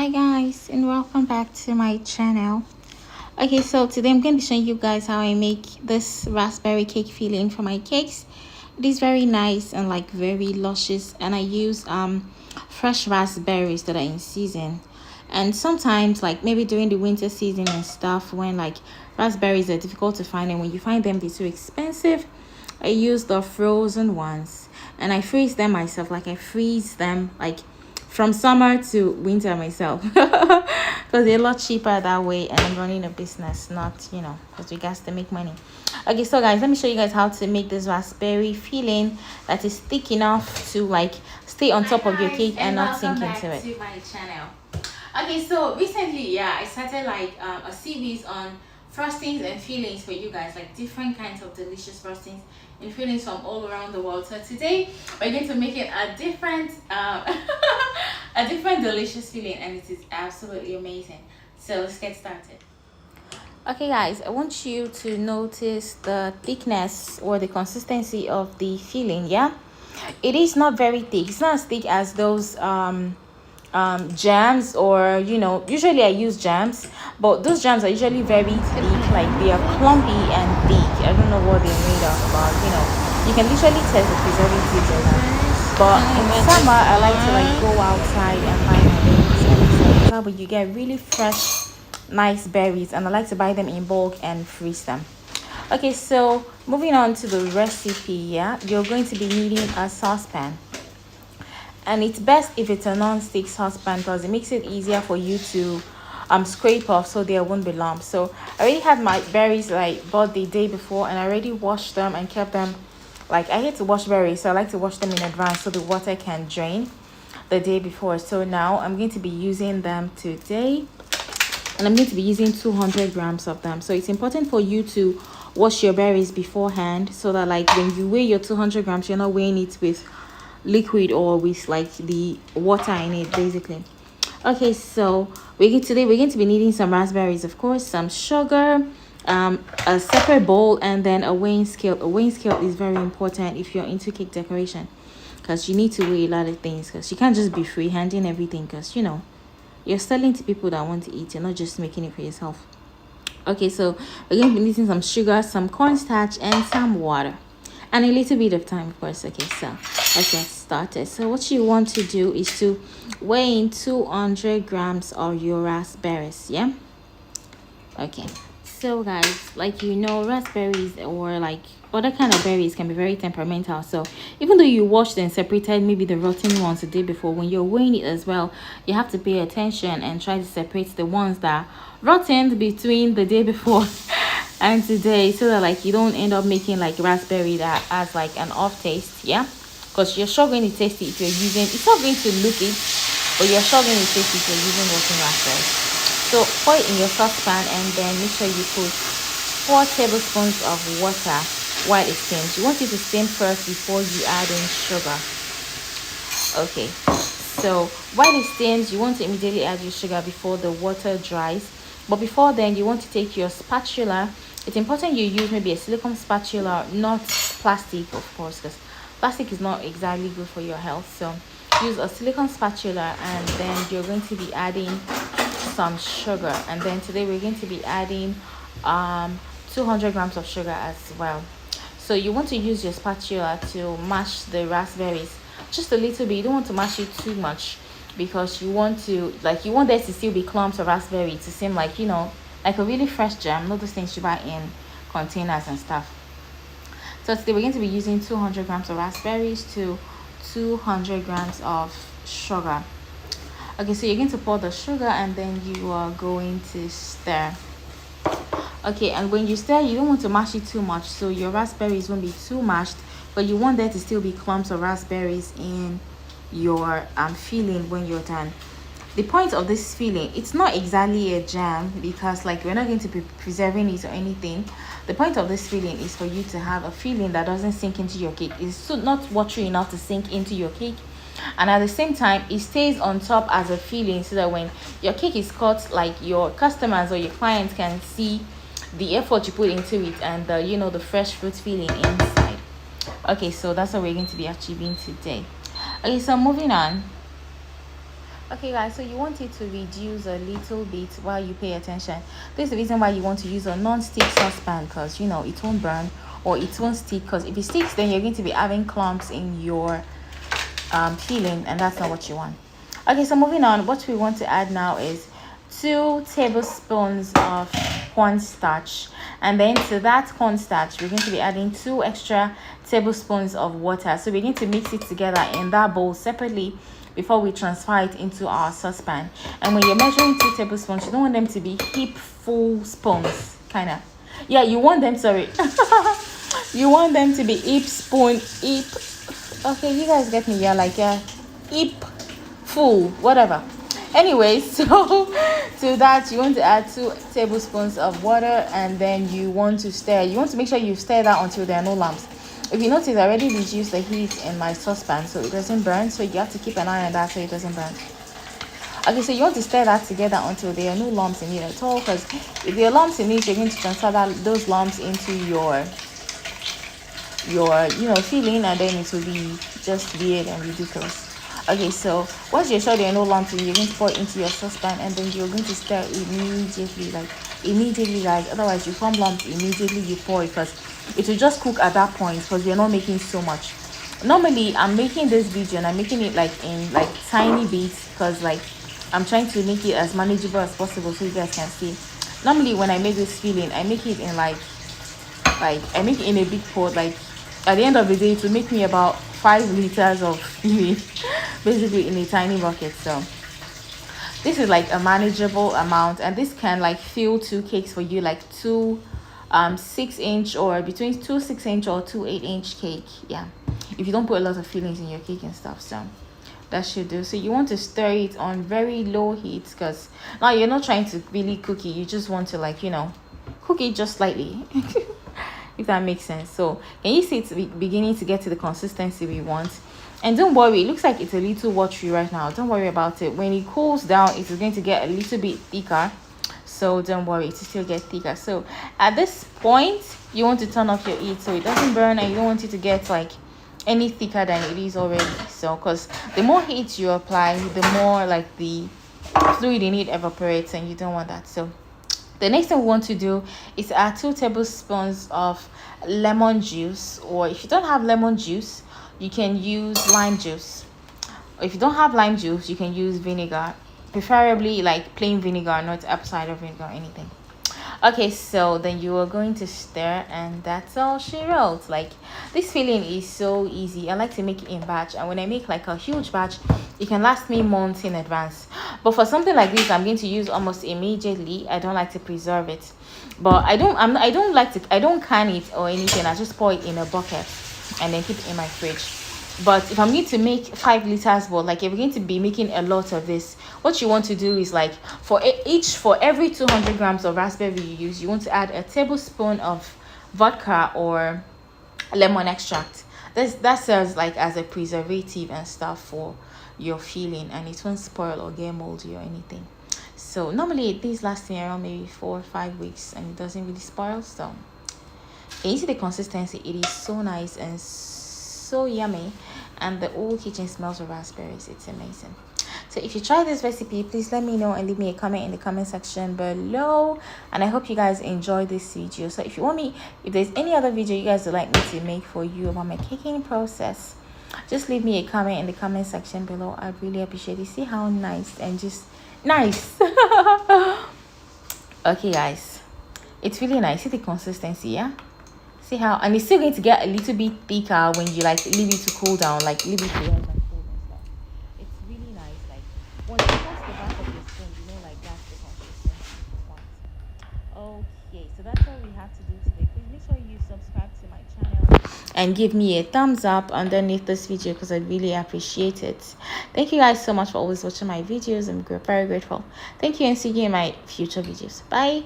Hi guys, and welcome back to my channel. Okay, so today I'm going to be showing you guys how I make this raspberry cake filling for my cakes. It is very nice and like very luscious, and I use fresh raspberries that are in season. And sometimes, like maybe during the winter season and stuff, when like raspberries are difficult to find, and when you find them they're too expensive, I use the frozen ones, and I freeze them myself. Like I freeze them like from summer to winter myself because they're a lot cheaper that way, and I'm running a business, not because we got to make money. Okay, so guys, let me show you guys how to make this raspberry filling that is thick enough to like stay on top of your cake and not sink into it. To my channel. Okay, so recently, I started like a series on frostings and fillings for you guys, like different kinds of delicious frostings and fillings from all around the world. So today we're going to make it a different a different delicious filling, and it is absolutely amazing. So let's get started. Okay guys, I want you to notice the thickness or the consistency of the filling. It is not very thick. It's not as thick as those jams, or usually I use jams, but those jams are usually very thick, like they are clumpy and thick. I don't know what they're made of, but you can literally test the preservatives in them. But in summer I like to like go outside and buy my berries, and but you get really fresh nice berries, and I like to buy them in bulk and freeze them. Okay, so moving on to the recipe. You're going to be needing a saucepan, and it's best if it's a non-stick saucepan because it makes it easier for you to scrape off so there won't be lumps. So I already had my berries like bought the day before, and I already washed them and kept them. Like I hate to wash berries, so I like to wash them in advance so the water can drain the day before. So now I'm going to be using them today, and I'm going to be using 200 grams of them. So it's important for you to wash your berries beforehand so that like when you weigh your 200 grams, you're not weighing it with liquid or with like the water in it, basically. Okay, so today we're going to be needing some raspberries, of course, some sugar, a separate bowl, and then a weighing scale. A weighing scale is very important if you're into cake decoration, because you need to weigh a lot of things, because you can't just be free handing everything, because you're selling to people that want to eat. You're not just making it for yourself. Okay, so we're going to be needing some sugar, some cornstarch, and some water, and a little bit of time, of course. Okay, so let's get started. So what you want to do is to weigh in 200 grams of your raspberries. Okay, so guys, like raspberries or like other kind of berries can be very temperamental. So even though you washed and separated maybe the rotten ones the day before, when you're weighing it as well, you have to pay attention and try to separate the ones that rotten between the day before and today, so that like you don't end up making like raspberry that has like an off taste. Because you're sure going to taste it if you're using, it's not going to look it, but you're sure going to taste it if you're using rotten raspberry. So pour it in your saucepan, and then make sure you put 4 tablespoons of water while it steams. You want it to steam first before you add in sugar. Okay, so while it steams, you want to immediately add your sugar before the water dries. But before then, you want to take your spatula. It's important you use maybe a silicone spatula, not plastic, of course, because plastic is not exactly good for your health. So use a silicone spatula, and then you're going to be adding some sugar. And then today we're going to be adding 200 grams of sugar as well. So you want to use your spatula to mash the raspberries just a little bit. You don't want to mash it too much, because you want there to still be clumps of raspberry to seem like like a really fresh jam, not those things you buy in containers and stuff. So today we're going to be using 200 grams of raspberries to 200 grams of sugar. Okay, so you're going to pour the sugar, and then you are going to stir. Okay, and when you stir, you don't want to mash it too much, so your raspberries won't be too mashed, but you want there to still be clumps of raspberries in your filling when you're done. The point of this filling, it's not exactly a jam, because like we're not going to be preserving it or anything. The point of this filling is for you to have a filling that doesn't sink into your cake. It's not watery enough to sink into your cake, and at the same time it stays on top as a filling, so that when your cake is cut, like your customers or your clients can see the effort you put into it, and the fresh fruit filling inside. Okay, so that's what we're going to be achieving today. Okay, so moving on. Okay guys, so you want it to reduce a little bit while you pay attention. This is the reason why you want to use a non-stick saucepan, because you know it won't burn or it won't stick, because if it sticks then you're going to be having clumps in your filling, and that's not what you want. Okay, so moving on, what we want to add now is 2 tablespoons of cornstarch, and then to that cornstarch we're going to be adding 2 extra tablespoons of water. So we need to mix it together in that bowl separately before we transfer it into our saucepan. And when you're measuring 2 tablespoons, you don't want them to be heap full spoons, kind of. Yeah, you want them, sorry. You want them to be heap okay, you guys get me. Yeah, like heap full, whatever. Anyway, so to that you want to add 2 tablespoons of water, and then you want to stir. You want to make sure you stir that until there are no lumps. If you notice, I already reduced the heat in my saucepan so it doesn't burn, so you have to keep an eye on that so it doesn't burn. Okay, so you want to stir that together until there are no lumps in it at all, because if there are lumps in it, you're going to transfer those lumps into your filling, and then it will be just weird and ridiculous. Okay, so once you're sure there are no lumps, you're going to pour it into your saucepan, and then you're going to stir immediately, guys. Otherwise you form lumps immediately you pour it, because it will just cook at that point, because you're not making so much. Normally I'm making this video and I'm making it like in like tiny bits, because like I'm trying to make it as manageable as possible so you guys can see. Normally when I make this filling, I make it in like I make it in a big pot. Like at the end of the day it will make me about 5 liters of filling basically in a tiny bucket. So this is like a manageable amount, and this can like fill 2 cakes for you, like 2 6-inch, or between 2 6-inch or 2 8-inch cake. Yeah, if you don't put a lot of fillings in your cake and stuff. So that should do. So you want to stir it on very low heat, because now you're not trying to really cook it, you just want to like cook it just slightly. If that makes sense. So can you see it's beginning to get to the consistency we want? And don't worry, it looks like it's a little watery right now. Don't worry about it. When it cools down, it is going to get a little bit thicker, so don't worry, it will still get thicker. So at this point you want to turn off your heat so it doesn't burn, and you don't want it to get like any thicker than it is already. So because the more heat you apply, the more like the fluid in it evaporates, and you don't want that. So the next thing we want to do is add 2 tablespoons of lemon juice, or if you don't have lemon juice you can use lime juice. Or if you don't have lime juice you can use vinegar, preferably like plain vinegar, not apple cider vinegar or anything. Okay, so then you are going to stir, and that's all she wrote. Like this filling is so easy. I like to make it in batch, and when I make like a huge batch it can last me months in advance. But for something like this I'm going to use almost immediately. I don't like to preserve it, but I don't can it or anything. I just pour it in a bucket and then keep it in my fridge. But if I'm going to make 5 liters, but like if we're going to be making a lot of this, what you want to do is like for every 200 grams of raspberry you use, you want to add a tablespoon of vodka or lemon extract. That serves like as a preservative and stuff for your filling, and it won't spoil or get moldy or anything. So normally these last me around maybe 4 or 5 weeks, and it doesn't really spoil. So can you see the consistency? It is so nice and so yummy, and the whole kitchen smells of raspberries. It's amazing. So if you try this recipe, please let me know and leave me a comment in the comment section below, and I hope you guys enjoy this video. So if there's any other video you guys would like me to make for you about my caking process, just leave me a comment in the comment section below. I'd really appreciate it. See how nice and just nice. Okay guys, it's really nice. See the consistency? Yeah, see how, and it's still going to get a little bit thicker when you like leave it to cool down, like leave it to rest and cool and stuff. It's really nice. Like once you touch the back of your spoon, you know, like that's the consistency you want. Okay, so that's all we have to do today. Please make sure you subscribe to my channel and give me a thumbs up underneath this video, because I really appreciate it. Thank you guys so much for always watching my videos. I'm very grateful. Thank you, and see you in my future videos. Bye.